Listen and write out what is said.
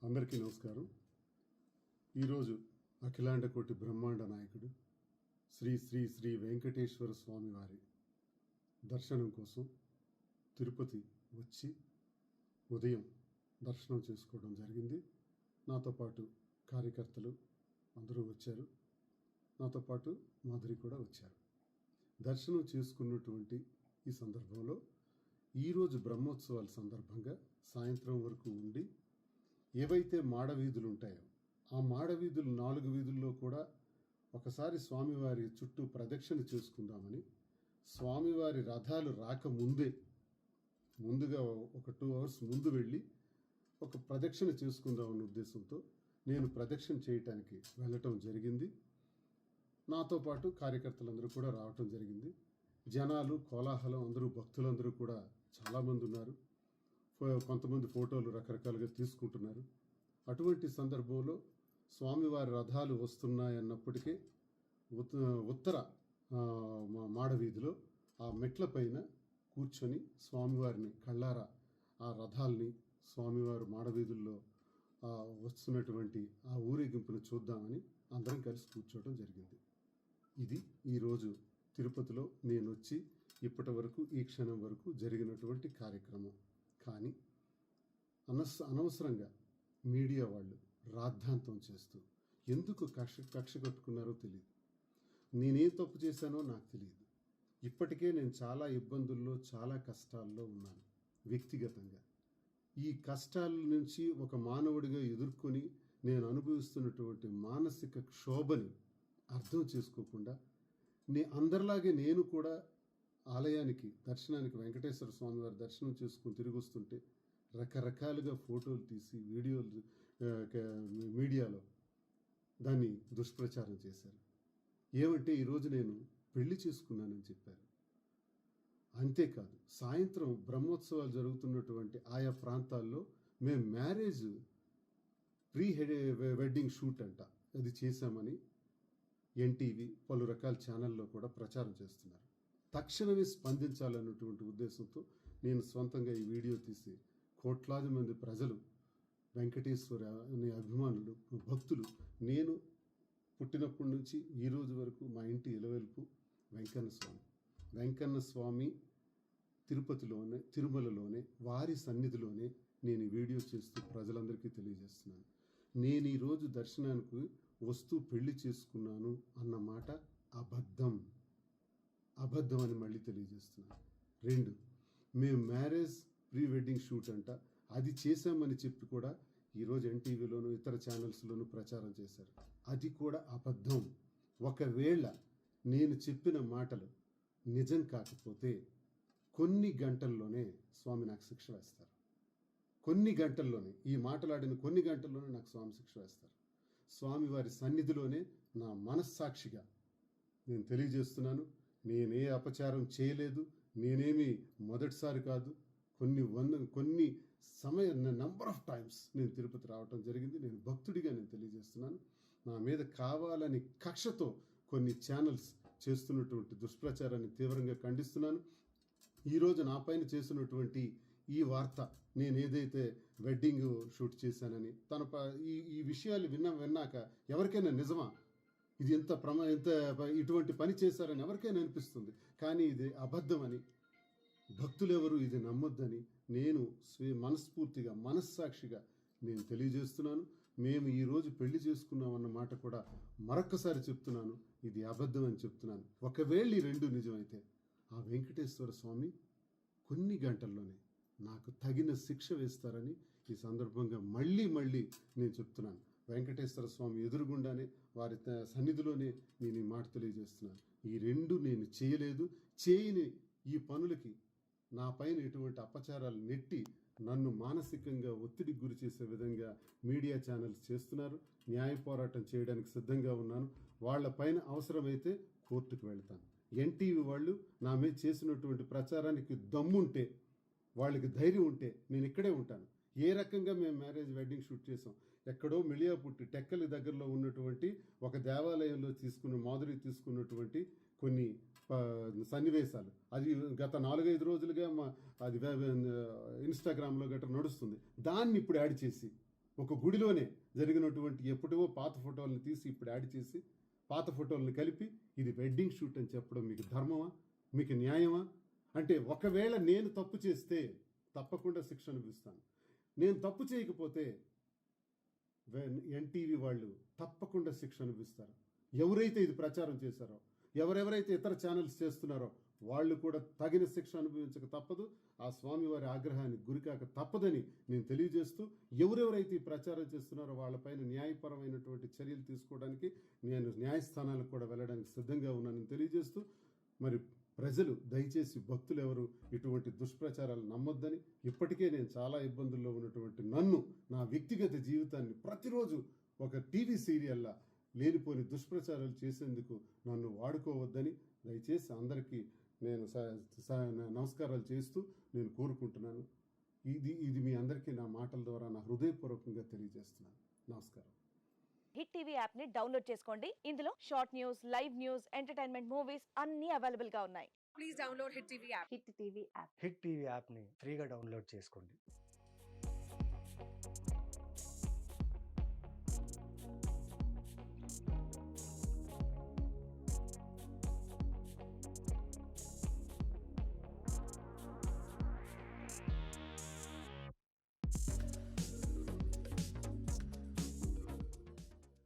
అందరికీ నమస్కారం. ఈరోజు అఖిలాండ కోటి బ్రహ్మాండ నాయకుడు శ్రీ శ్రీ శ్రీ వెంకటేశ్వర స్వామి వారి దర్శనం కోసం తిరుపతి వచ్చి ఉదయం దర్శనం చేసుకోవడం జరిగింది. నాతో పాటు కార్యకర్తలు అందరూ వచ్చారు. నాతో పాటు మాధురి కూడా వచ్చారు. దర్శనం చేసుకున్నటువంటి ఈ సందర్భంలో ఈరోజు బ్రహ్మోత్సవాల సందర్భంగా సాయంత్రం వరకు ఉండి ఏవైతే మాడవీధులు ఉంటాయో ఆ మాడవీధులు 4 వీధుల్లో కూడా ఒకసారి స్వామివారి చుట్టూ ప్రదక్షిణ చేసుకుందామని, స్వామివారి రథాలు ముందుగా ఒక 2 అవర్స్ ముందు వెళ్ళి ఒక ప్రదక్షిణ చేసుకుందామనే ఉద్దేశంతో నేను ప్రదక్షిణ చేయటానికి వెళ్ళటం జరిగింది. నాతో పాటు కార్యకర్తలందరూ కూడా రావటం జరిగింది. జనాలు, కోలాహలం, అందరూ భక్తులందరూ కూడా చాలామంది ఉన్నారు. కొంతమంది ఫోటోలు రకరకాలుగా తీసుకుంటున్నారు. అటువంటి సందర్భంలో స్వామివారి రథాలు వస్తున్నాయన్నప్పటికీ ఉత్తర మాడవీధిలో ఆ మెట్ల పైన కూర్చొని స్వామివారిని కళ్ళారా ఆ రథాల్ని స్వామివారి మాడవీధుల్లో వస్తున్నటువంటి ఆ ఊరేగింపును చూద్దామని అందరం కలిసి కూర్చోవడం జరిగింది. ఇది ఈరోజు తిరుపతిలో నేను వచ్చి ఇప్పటి వరకు ఈ క్షణం వరకు జరిగినటువంటి కార్యక్రమం. కానీ అనవసరంగా మీడియా వాళ్ళు రాద్ధాంతం చేస్తూ ఎందుకు కక్ష కట్టుకున్నారో తెలియదు. నేనేం తప్పు చేశానో నాకు తెలియదు. ఇప్పటికే నేను చాలా ఇబ్బందుల్లో, చాలా కష్టాల్లో ఉన్నాను. వ్యక్తిగతంగా ఈ కష్టాల నుంచి ఒక మానవుడిగా ఎదుర్కొని నేను అనుభవిస్తున్నటువంటి మానసిక క్షోభని అర్థం చేసుకోకుండా అందరిలాగే నేను కూడా ఆలయానికి దర్శనానికి వెంకటేశ్వర స్వామి వారి దర్శనం చేసుకుని తిరిగి వస్తుంటే రకరకాలుగా ఫోటోలు తీసి వీడియోలు మీడియాలో దాన్ని దుష్ప్రచారం చేశారు. ఏమంటే ఈరోజు నేను పెళ్లి చేసుకున్నానని చెప్పారు. అంతేకాదు, సాయంత్రం బ్రహ్మోత్సవాలు జరుగుతున్నటువంటి ఆయా ప్రాంతాల్లో మేము మ్యారేజ్ వెడ్డింగ్ షూట్ అంట అది చేశామని ఎన్టీవీ పలు రకాల ఛానల్లో కూడా ప్రచారం చేస్తున్నారు. తక్షణమే స్పందించాలన్నటువంటి ఉద్దేశంతో నేను సొంతంగా ఈ వీడియో తీసి కోట్లాది మంది ప్రజలు, వెంకటేశ్వర అనే అభిమానులు, భక్తులు, నేను పుట్టినప్పటి నుంచి ఈ రోజు వరకు మా ఇంటి ఇలవెల్పు వెంకన్న స్వామి తిరుపతిలోనే, తిరుమలలోనే, వారి సన్నిధిలోనే నేను ఈ వీడియో చేస్తూ ప్రజలందరికీ తెలియజేస్తున్నాను. నేను ఈరోజు దర్శనానికి వస్తూ పెళ్లి చేసుకున్నాను అన్న మాట అబద్ధం అని మళ్ళీ తెలియజేస్తున్నాను. 2, మేము మ్యారేజ్ ప్రీ వెడ్డింగ్ షూట్ అంట అది చేశామని చెప్పి కూడా ఈరోజు ఎన్టీవీలోను ఇతర ఛానల్స్లోనూ ప్రచారం చేశారు. అది కూడా అబద్ధం. ఒకవేళ నేను చెప్పిన మాటలు నిజం కాకపోతే కొన్ని గంటల్లోనే స్వామి నాకు శిక్ష వేస్తారు. కొన్ని గంటల్లోనే, ఈ మాటలాడిన కొన్ని గంటల్లోనే నాకు స్వామి శిక్ష వేస్తారు. స్వామివారి సన్నిధిలోనే నా మనస్సాక్షిగా నేను తెలియజేస్తున్నాను. నేనే అపచారం చేయలేదు. నేనేమి మొదటిసారి కాదు, కొన్ని నంబర్ ఆఫ్ టైమ్స్ నేను తిరుపతి రావటం జరిగింది. నేను భక్తుడిగా నేను తెలియజేస్తున్నాను. నా మీద కావాలని కక్షతో కొన్ని ఛానల్స్ చేస్తున్నటువంటి దుష్ప్రచారాన్ని తీవ్రంగా ఖండిస్తున్నాను. ఈరోజు నా పైన చేస్తున్నటువంటి ఈ వార్త, నేను ఏదైతే వెడ్డింగ్ షూట్ చేశానని ఈ విషయాలు విన్నాక ఎవరికైనా నిజమా, ఇది ఎంత ఇటువంటి పని చేశారని ఎవరికైనా అనిపిస్తుంది. కానీ ఇది అబద్ధమని, భక్తులెవరు ఇది నమ్మొద్దని నేను మనస్ఫూర్తిగా, మనస్సాక్షిగా నేను తెలియజేస్తున్నాను. మేము ఈరోజు పెళ్లి చేసుకున్నామన్న మాట కూడా మరొక్కసారి చెప్తున్నాను, ఇది అబద్ధం అని చెప్తున్నాను. ఒకవేళ ఈ 2 నిజమైతే ఆ వెంకటేశ్వర స్వామి కొన్ని గంటల్లోనే నాకు తగిన శిక్ష వేస్తారని ఈ సందర్భంగా మళ్ళీ నేను చెప్తున్నాను. వెంకటేశ్వర స్వామి ఎదురుగుండానే, వారి సన్నిధిలోనే నేను ఈ మాట తెలియజేస్తున్నాను. ఈ 2 నేను చేయలేదు. చేయని ఈ పనులకి నా పైన ఎటువంటి అపచారాలు నెట్టి నన్ను మానసికంగా ఒత్తిడికి గురి చేసే విధంగా మీడియా ఛానల్స్ చేస్తున్నారు. న్యాయ పోరాటం చేయడానికి సిద్ధంగా ఉన్నాను. వాళ్ళ పైన అవసరమైతే కోర్టుకు వెళ్తాను. ఎన్టీవీ వాళ్ళు నా మీద చేసినటువంటి ప్రచారానికి దమ్ముంటే, వాళ్ళకి ధైర్యం ఉంటే నేను ఇక్కడే ఉంటాను. ఏ రకంగా మేము మ్యారేజ్ వెడ్డింగ్ షూట్ చేసాం, ఎక్కడో మిలియాపుట్టి టెక్కలి దగ్గరలో ఉన్నటువంటి ఒక దేవాలయంలో మాధురి తీసుకున్నటువంటి కొన్ని సన్నివేశాలు, అది గత 4-5 రోజులుగా అది ఇన్స్టాగ్రామ్లో గట్రా నడుస్తుంది. దాన్ని ఇప్పుడు యాడ్ చేసి ఒక గుడిలోనే జరిగినటువంటి ఎప్పుడో పాత ఫోటోలను తీసి ఇప్పుడు యాడ్ చేసి పాత ఫోటోలను కలిపి ఇది వెడ్డింగ్ షూట్ అని చెప్పడం మీకు ధర్మమా, మీకు న్యాయమా? అంటే ఒకవేళ నేను తప్పు చేస్తే తప్పకుండా శిక్ష అనుభవిస్తాను. నేను తప్పు చేయకపోతే ఎన్టీవీ వాళ్ళు తప్పకుండా శిక్ష అనుభవిస్తారు. ఎవరైతే ఇది ప్రచారం చేశారో, ఎవరెవరైతే ఇతర ఛానల్స్ చేస్తున్నారో వాళ్ళు కూడా తగిన శిక్ష అనుభవించక తప్పదు. ఆ స్వామివారి ఆగ్రహానికి గురికాక తప్పదని నేను తెలియజేస్తూ, ఎవరెవరైతే ఈ ప్రచారం చేస్తున్నారో వాళ్ళపైన న్యాయపరమైనటువంటి చర్యలు తీసుకోవడానికి నేను న్యాయస్థానాలకు కూడా వెళ్ళడానికి సిద్ధంగా ఉన్నానని తెలియజేస్తూ, మరి ప్రజలు దయచేసి భక్తులు ఎవరు ఇటువంటి దుష్ప్రచారాలు నమ్మొద్దని, ఇప్పటికే నేను చాలా ఇబ్బందుల్లో ఉన్నటువంటి నన్ను, నా వ్యక్తిగత జీవితాన్ని ప్రతిరోజు ఒక టీవీ సీరియల్లా లేనిపోని దుష్ప్రచారాలు చేసేందుకు నన్ను వాడుకోవద్దని దయచేసి అందరికీ నేను నమస్కారాలు చేస్తూ నేను కోరుకుంటున్నాను. ఇది మీ అందరికీ నా మాటల ద్వారా నా హృదయపూర్వకంగా తెలియజేస్తున్నాను. నమస్కారం. హిట్ టీవీ యాప్ ని డౌన్లోడ్ చేసుకోండి. ఇందులో short news, live news, entertainment movies అన్ని అవైలబుల్ గా ఉన్నాయి. Please download Hit TV app. Hit TV app. Hit TV యాప్ని ఫ్రీగా డౌన్లోడ్ చేసుకోండి.